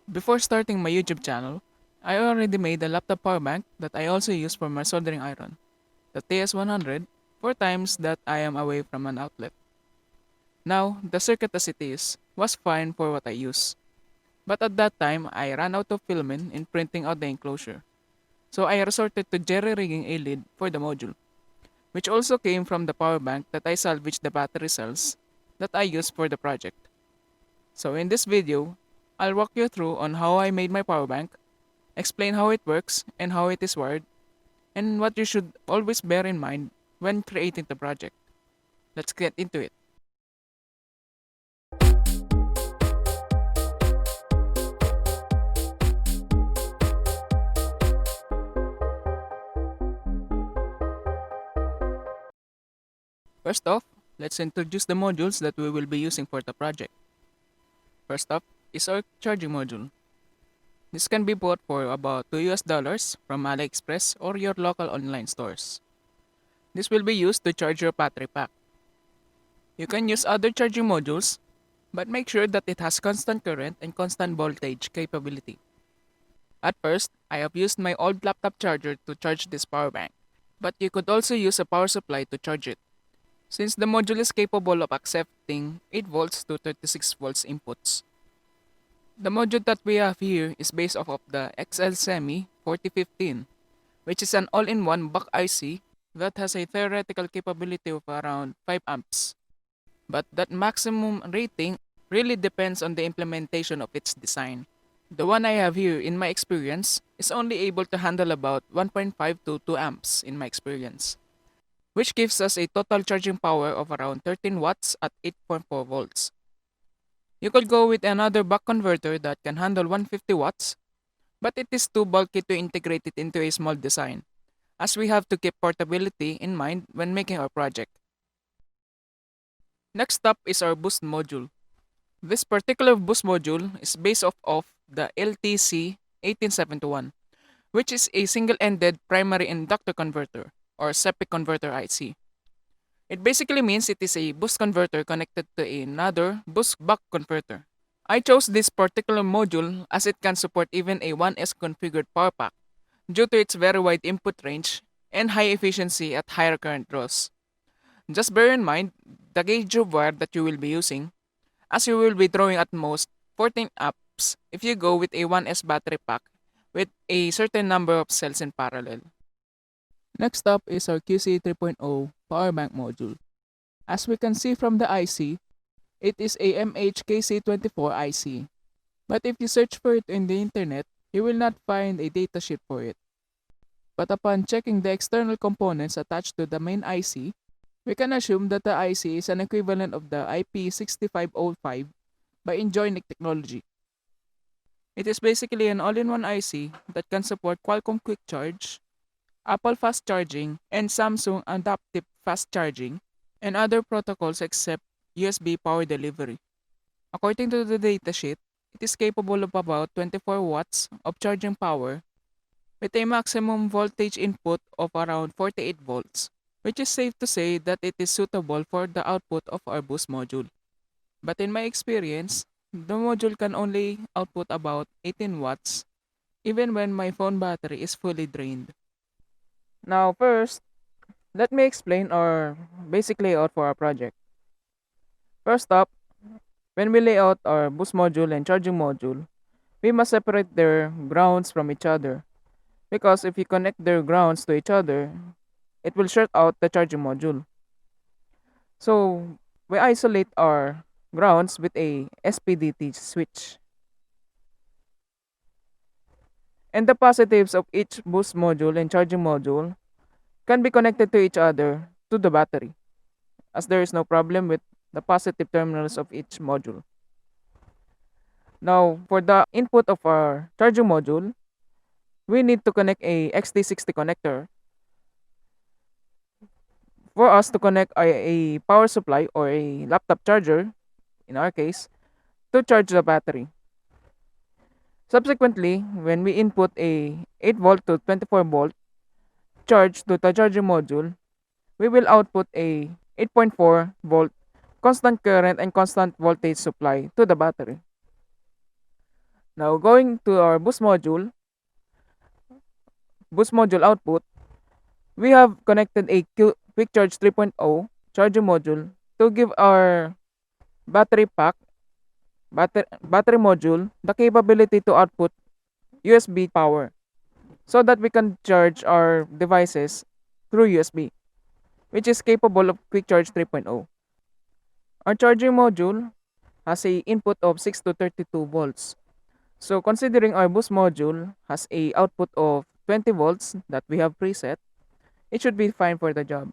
Before starting my YouTube channel, I already made a laptop power bank that I also use for my soldering iron, the TS100, for times that I am away from an outlet. Now, the circuit as it is was fine for what I use, but at that time I ran out of filament in printing out the enclosure, so I resorted to jerry-rigging a lid for the module, which also came from the power bank that I salvaged the battery cells that I used for the project. So in this video, I'll walk you through on how I made my power bank, explain how it works and how it is wired, and what you should always bear in mind when creating the project. Let's get into it. First off, let's introduce the modules that we will be using for the project. First up is our charging module. This can be bought for about $2 from AliExpress or your local online stores. This will be used to charge your battery pack. You can use other charging modules, but make sure that it has constant current and constant voltage capability. At first, I have used my old laptop charger to charge this power bank, but you could also use a power supply to charge it, since the module is capable of accepting 8 volts to 36 volts inputs. The module that we have here is based off of the XL Semi 4015, which is an all-in-one buck IC that has a theoretical capability of around 5 amps. But that maximum rating really depends on the implementation of its design. The one I have here, in my experience, is only able to handle about 1.5 to 2 amps in my experience, which gives us a total charging power of around 13 watts at 8.4 volts. You could go with another buck converter that can handle 150 watts, but it is too bulky to integrate it into a small design, as we have to keep portability in mind when making our project. Next up is our boost module. This particular boost module is based off of the LTC 1871, which is a single-ended primary inductor converter or SEPIC converter IC. It basically means it is a boost converter connected to another boost buck converter. I chose this particular module as it can support even a 1S configured power pack due to its very wide input range and high efficiency at higher current draws. Just bear in mind the gauge of wire that you will be using, as you will be drawing at most 14 amps if you go with a 1S battery pack with a certain number of cells in parallel. Next up is our QC 3.0 power bank module. As we can see from the IC, it is a MHKC24 IC. But if you search for it in the internet, you will not find a datasheet for it. But upon checking the external components attached to the main IC, we can assume that the IC is an equivalent of the IP6505 by Enjoynic Technology. It is basically an all-in-one IC that can support Qualcomm Quick Charge, Apple Fast Charging, and Samsung Adaptive Fast Charging, and other protocols except USB power delivery. According to the datasheet, it is capable of about 24 watts of charging power with a maximum voltage input of around 48 volts, which is safe to say that it is suitable for the output of our boost module. But in my experience, the module can only output about 18 watts even when my phone battery is fully drained. Now first, let me explain our basic layout for our project. First up, when we lay out our boost module and charging module, we must separate their grounds from each other, because if you connect their grounds to each other, it will short out the charging module. So we isolate our grounds with a SPDT switch. And the positives of each boost module and charging module can be connected to each other to the battery, as there is no problem with the positive terminals of each module. Now, for the input of our charging module, we need to connect a XT60 connector for us to connect a power supply or a laptop charger, in our case, to charge the battery. Subsequently, when we input a 8 volt to 24 volt charge to the charging module, we will output a 8.4 volt constant current and constant voltage supply to the battery. Now going to our boost module output, we have connected a quick charge 3.0 charging module to give our battery pack battery module the capability to output USB power so that we can charge our devices through USB, which is capable of quick charge 3.0. Our charging module has a input of 6 to 32 volts. So considering our boost module has a output of 20 volts that we have preset, it should be fine for the job.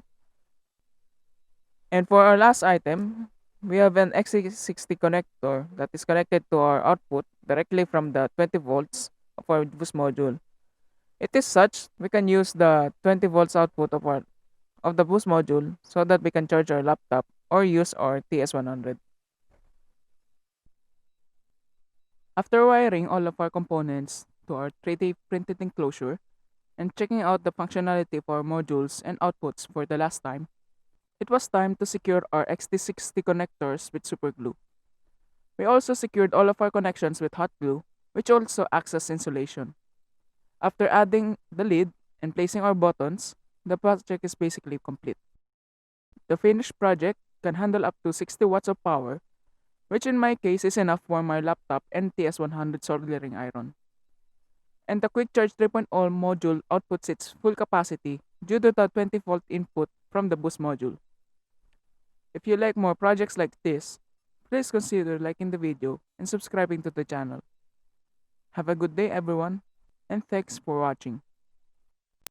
And for our last item, we have an X60 connector that is connected to our output directly from the 20 volts of our boost module. It is such we can use the 20 volts output of the boost module so that we can charge our laptop or use our TS100. After wiring all of our components to our 3D printed enclosure and checking out the functionality of our modules and outputs for the last time, it was time to secure our XT60 connectors with superglue. We also secured all of our connections with hot glue, which also acts as insulation. After adding the lid and placing our buttons, the project is basically complete. The finished project can handle up to 60 watts of power, which in my case is enough for my laptop and TS100 soldering iron. And the Quick Charge 3.0 module outputs its full capacity due to the 20-volt input from the boost module. If you like more projects like this, please consider liking the video and subscribing to the channel. Have a good day everyone, and thanks for watching.